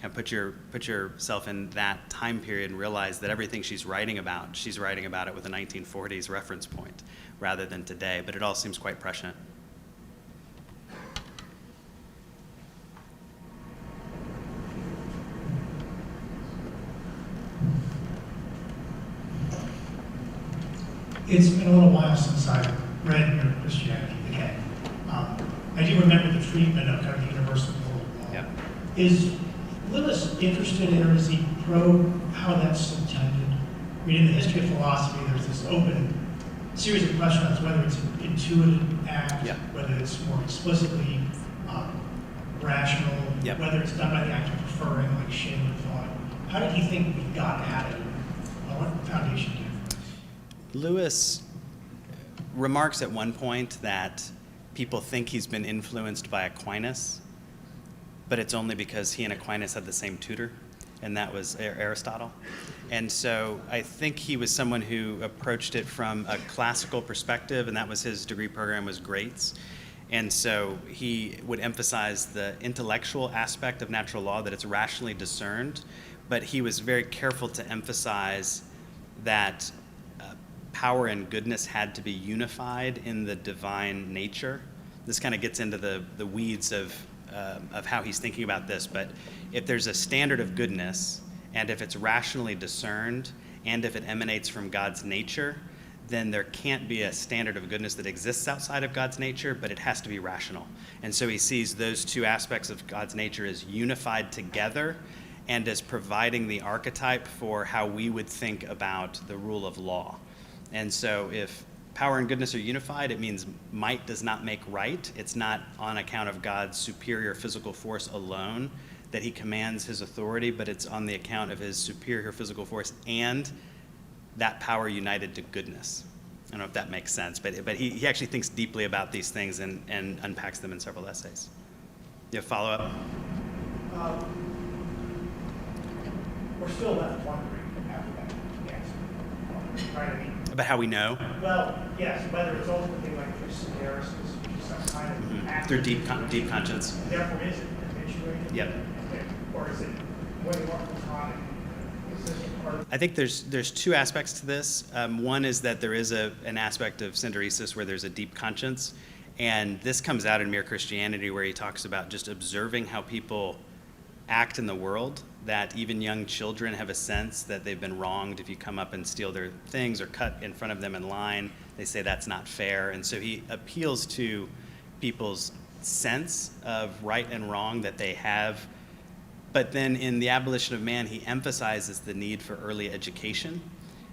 kind of put yourself in that time period and realize that everything she's writing about it with a 1940s reference point rather than today. But it all seems quite prescient. It's been a little while since I've read Mere Christianity again. I do remember the treatment of kind of the universal rule of law. Yep. Is Lewis interested in, or is he pro how that's intended? I mean, in the history of philosophy, there's this open series of questions whether it's an intuitive act, Yep. whether it's more explicitly rational, Yep. whether it's done by the act of preferring, like shame and thought. How did he think we got at it? What foundation do you have? Lewis remarks at one point that people think he's been influenced by Aquinas, but it's only because he and Aquinas had the same tutor, and that was Aristotle. And so I think he was someone who approached it from a classical perspective, and that was his degree program was greats. And so he would emphasize the intellectual aspect of natural law, that it's rationally discerned, but he was very careful to emphasize that power and goodness had to be unified in the divine nature. This kind of gets into the weeds of how he's thinking about this, but if there's a standard of goodness, and if it's rationally discerned, and if it emanates from God's nature, then there can't be a standard of goodness that exists outside of God's nature, but it has to be rational. And so he sees those two aspects of God's nature as unified together and as providing the archetype for how we would think about the rule of law. And so if power and goodness are unified, it means might does not make right. It's not on account of God's superior physical force alone that he commands his authority, but it's on the account of his superior physical force and that power united to goodness. I don't know if that makes sense, but he actually thinks deeply about these things and unpacks them in several essays. You have follow-up? We're still left wondering after that answer. Right? I mean, About how we know? well, yes, whether it's ultimately like through Civitas, which is some kind of act. Through deep conscience. Therefore, is it habituated? Yep. Or is it way more platonic? Is this part of I think there's two aspects to this. One is that there is an aspect of synderesis where there's a deep conscience, and this comes out in Mere Christianity, where he talks about just observing how people act in the world, that even young children have a sense that they've been wronged. If you come up and steal their things or cut in front of them in line, they say that's not fair. And so he appeals to people's sense of right and wrong that they have, But then in The Abolition of Man, he emphasizes the need for early education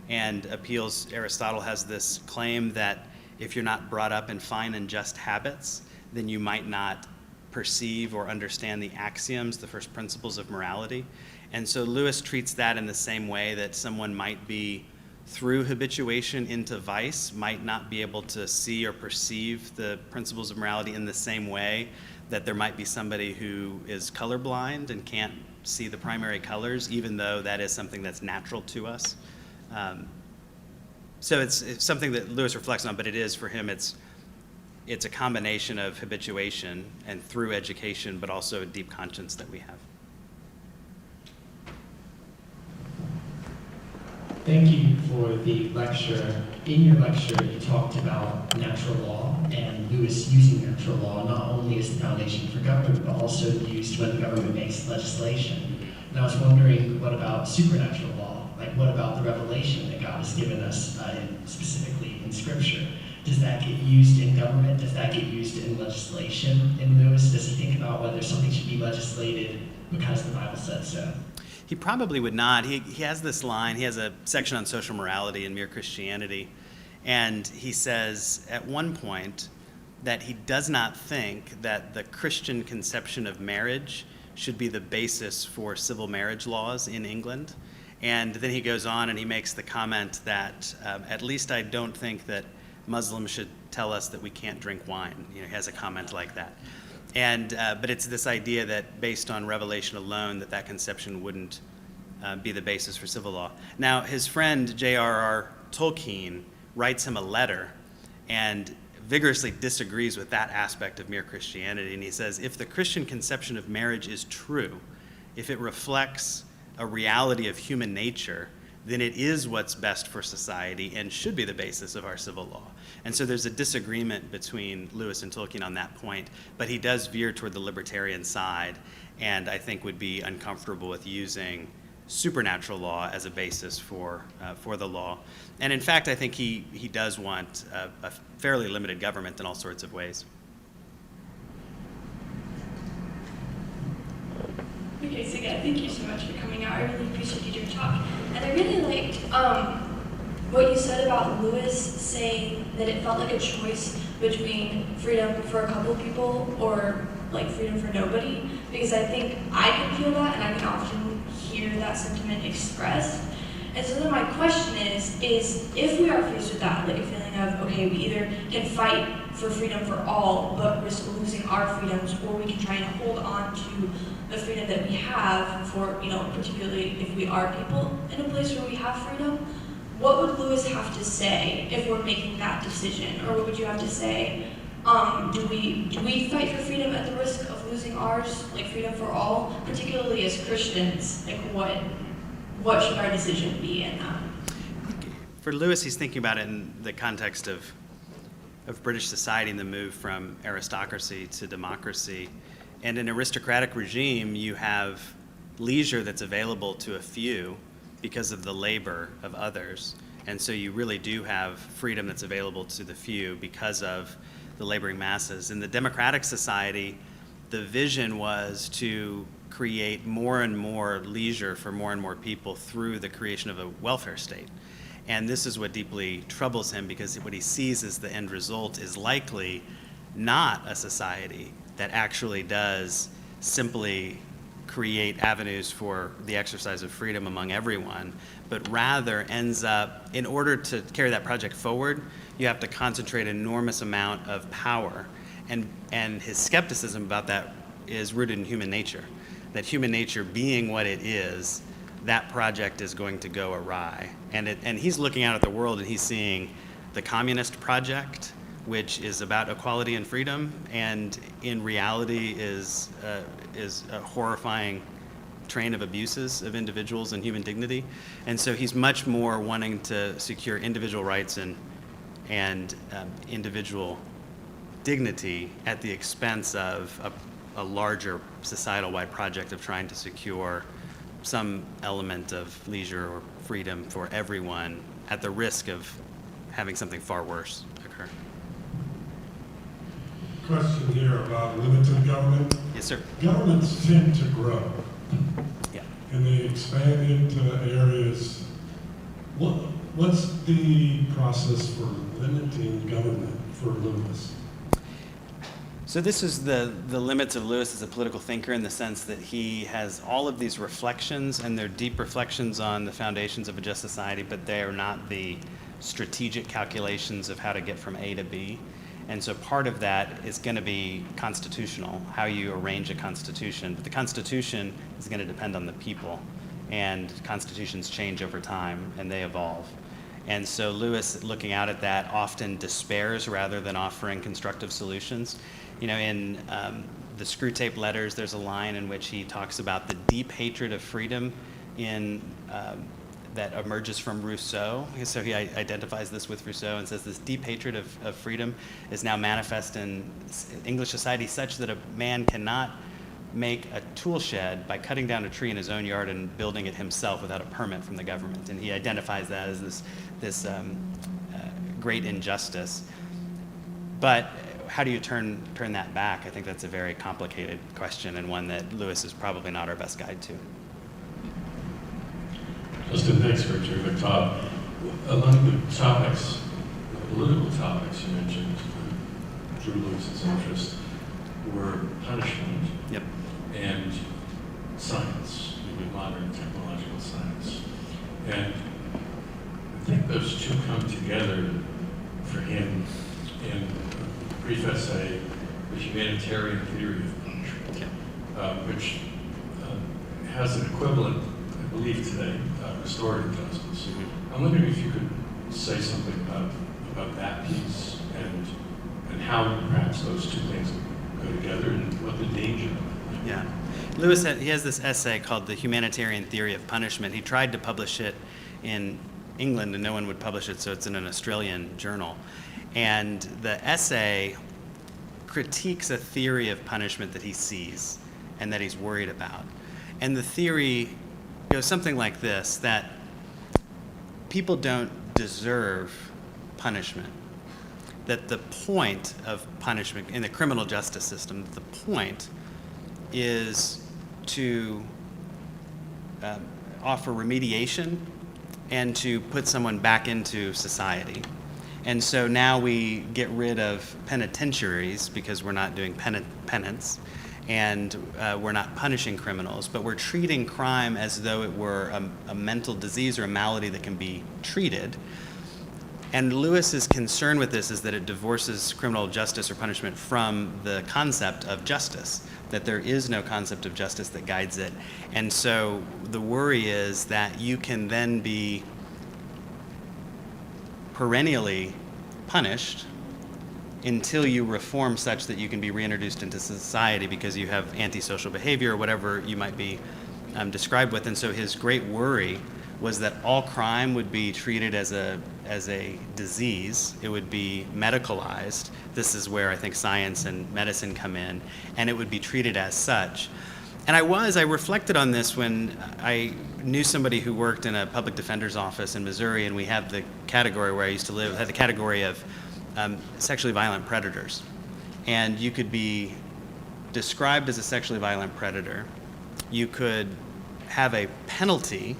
and appeals. Aristotle has this claim that if you're not brought up in fine and just habits, then you might not perceive or understand the axioms, the first principles of morality. And so Lewis treats that in the same way that someone might be, through habituation into vice, might not be able to see or perceive the principles of morality in the same way that there might be somebody who is colorblind and can't see the primary colors, even though that is something that's natural to us. So it's something that Lewis reflects on, but it is, for him, it's a combination of habituation and through education, but also a deep conscience that we have. Thank you for the lecture. In your lecture, you talked about natural law and Lewis using natural law not only as the foundation for government, but also used when the government makes legislation. And I was wondering, what about supernatural law? Like, what about the revelation that God has given us, specifically in Scripture? Does that get used in government? Does that get used in legislation in Lewis? Does he think about whether something should be legislated because the Bible said so? He probably would not. He has this line, he has a section on social morality and mere Christianity, and he says at one point that he does not think that the Christian conception of marriage should be the basis for civil marriage laws in England. And then he goes on and he makes the comment that at least I don't think that Muslims should tell us that we can't drink wine. He has a comment like that. And but it's this idea that based on revelation alone, that conception wouldn't be the basis for civil law. Now, his friend J.R.R. Tolkien writes him a letter and vigorously disagrees with that aspect of mere Christianity. And he says, if the Christian conception of marriage is true, if it reflects a reality of human nature, then it is what's best for society and should be the basis of our civil law. And so there's a disagreement between Lewis and Tolkien on that point, but he does veer toward the libertarian side, and I think would be uncomfortable with using supernatural law as a basis for the law. And in fact, I think he does want a fairly limited government in all sorts of ways. Okay, so again, thank you so much for coming out. I really appreciated your talk. And I really liked what you said about Lewis saying that it felt like a choice between freedom for a couple people or like freedom for nobody. Because I think I can feel that, and I can often hear that sentiment expressed. And so then my question is if we are faced with that, like a feeling of, okay, we either can fight for freedom for all, but risk losing our freedoms, or we can try and hold on to the freedom that we have for, particularly if we are people in a place where we have freedom, what would Lewis have to say if we're making that decision? Or what would you have to say? Do we fight for freedom at the risk of losing ours, like freedom for all, particularly as Christians? Like what should our decision be in that? For Lewis, he's thinking about it in the context of British society and the move from aristocracy to democracy. And in an aristocratic regime, you have leisure that's available to a few because of the labor of others. And so you really do have freedom that's available to the few because of the laboring masses. In the democratic society, the vision was to create more and more leisure for more and more people through the creation of a welfare state. And this is what deeply troubles him, because what he sees as the end result is likely not a society that actually does simply create avenues for the exercise of freedom among everyone, but rather ends up, in order to carry that project forward, you have to concentrate an enormous amount of power. And his skepticism about that is rooted in human nature, that human nature being what it is, that project is going to go awry. And he's looking out at the world and he's seeing the communist project, which is about equality and freedom, and in reality is a horrifying train of abuses of individuals and human dignity. And so he's much more wanting to secure individual rights and individual dignity at the expense of a larger societal-wide project of trying to secure some element of leisure or freedom for everyone at the risk of having something far worse occur. Question here about limited government. Yes, sir. Governments tend to grow. expand into areas, what's the process for limiting government for Lewis? So this is the limits of Lewis as a political thinker, in the sense that he has all of these reflections, and they're deep reflections on the foundations of a just society, but they are not the strategic calculations of how to get from A to B. And so part of that is going to be constitutional, how you arrange a constitution. But the constitution is going to depend on the people, and constitutions change over time and they evolve. And so Lewis, looking out at that, often despairs rather than offering constructive solutions. You know, in the Screw Tape Letters, there's a line in which he talks about the deep hatred of freedom that emerges from Rousseau. So he identifies this with Rousseau and says this deep hatred of freedom is now manifest in English society, such that a man cannot make a tool shed by cutting down a tree in his own yard and building it himself without a permit from the government. And he identifies that as this great injustice. But how do you turn that back? I think that's a very complicated question, and one that Lewis is probably not our best guide to. Justin, thanks for a terrific talk. Among the topics, the political topics you mentioned, drew Lewis's interest, were punishment Yep. and science, maybe modern technological science. And I think those two come together for him in a brief essay, The Humanitarian Theory of Punishment, which has an equivalent, I believe today, restorative justice. I'm wondering if you could say something about that piece and how perhaps those two things go together and what the danger of it. Yeah. Lewis, he has this essay called The Humanitarian Theory of Punishment. He tried to publish it in England and no one would publish it, so it's in an Australian journal. And the essay critiques a theory of punishment that he sees and that he's worried about. And the theory goes something like this, that people don't deserve punishment. That the point of punishment in the criminal justice system, the point is to offer remediation and to put someone back into society. And so now we get rid of penitentiaries because we're not doing penance, and we're not punishing criminals, but we're treating crime as though it were a mental disease or a malady that can be treated. And Lewis's concern with this is that it divorces criminal justice or punishment from the concept of justice, that there is no concept of justice that guides it. And so the worry is that you can then be perennially punished until you reform such that you can be reintroduced into society because you have antisocial behavior or whatever you might be described with. And so his great worry was that all crime would be treated as a disease. It would be medicalized. This is where I think science and medicine come in, and it would be treated as such. And I reflected on this when I knew somebody who worked in a public defender's office in Missouri, and we had the category where I used to live, had the category of sexually violent predators. And you could be described as a sexually violent predator. You could have a penalty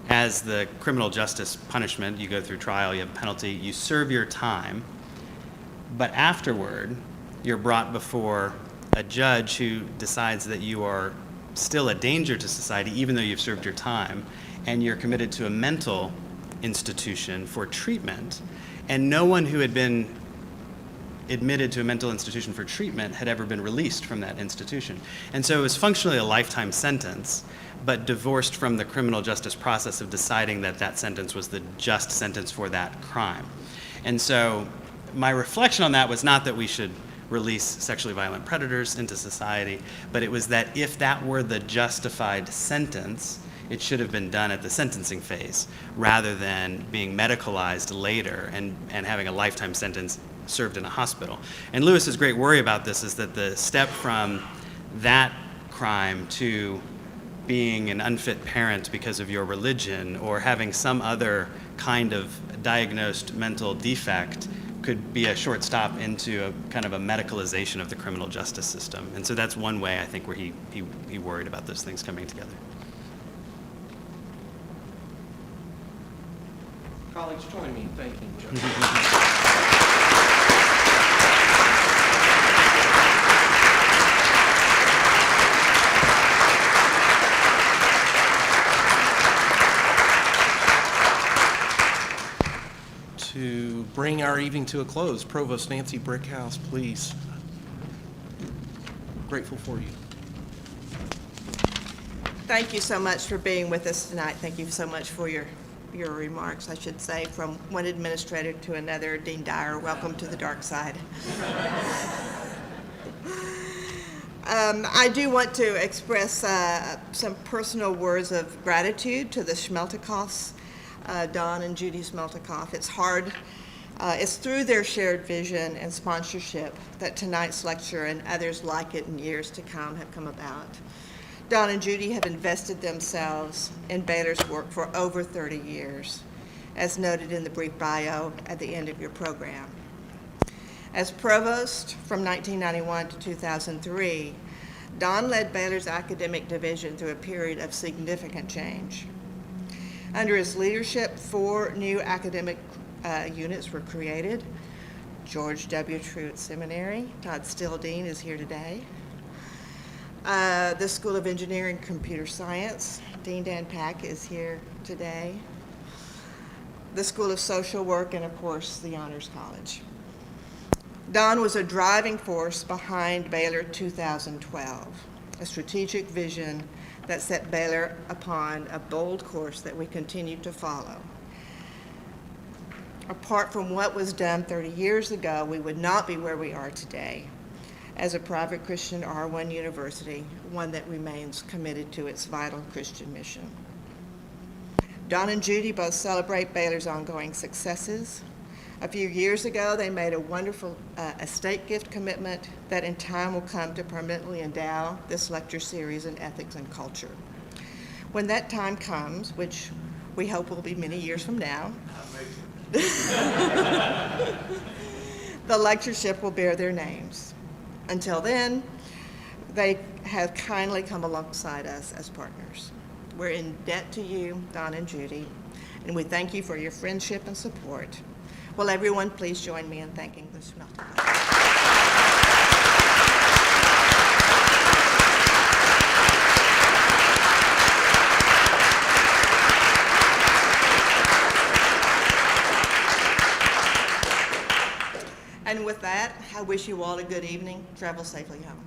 as the criminal justice punishment. You go through trial, you have a penalty, you serve your time, but afterward, you're brought before a judge who decides that you are still a danger to society even though you've served your time, and you're committed to a mental institution for treatment. And no one who had been admitted to a mental institution for treatment had ever been released from that institution. And so it was functionally a lifetime sentence, but divorced from the criminal justice process of deciding that that sentence was the just sentence for that crime. And so my reflection on that was not that we should release sexually violent predators into society, but it was that if that were the justified sentence, it should have been done at the sentencing phase rather than being medicalized later and having a lifetime sentence served in a hospital. And Lewis's great worry about this is that the step from that crime to being an unfit parent because of your religion or having some other kind of diagnosed mental defect could be a short stop into a kind of a medicalization of the criminal justice system. And so that's one way I think where he worried about those things coming together. Colleagues, join me in thanking Judge. To bring our evening to a close, Provost Nancy Brickhouse, please. Grateful for you. Thank you so much for being with us tonight. Thank you so much for your remarks, I should say, from one administrator to another. Dean Dyer, welcome to the dark side. I do want to express some personal words of gratitude to the Schmeltekoffs, Don and Judy Schmeltekoff. It's hard. It's through their shared vision and sponsorship that tonight's lecture and others like it in years to come have come about. Don and Judy have invested themselves in Baylor's work for over 30 years, as noted in the brief bio at the end of your program. As provost from 1991 to 2003, Don led Baylor's academic division through a period of significant change. Under his leadership, 4 new academic units were created. George W. Truett Seminary, Todd Stilldeen is here today. The School of Engineering and Computer Science, Dean Dan Pack is here today. The School of Social Work, and of course, the Honors College. Don was a driving force behind Baylor 2012, a strategic vision that set Baylor upon a bold course that we continue to follow. Apart from what was done 30 years ago, we would not be where we are today as a private Christian R1 university, one that remains committed to its vital Christian mission. Don and Judy both celebrate Baylor's ongoing successes. A few years ago, they made a wonderful estate gift commitment that in time will come to permanently endow this lecture series in ethics and culture. When that time comes, which we hope will be many years from now, the lectureship will bear their names. Until then, they have kindly come alongside us as partners. We're in debt to you, Don and Judy, and we thank you for your friendship and support. Will everyone please join me in thanking the Schmeltekoffs? And with that, I wish you all a good evening. Travel safely home.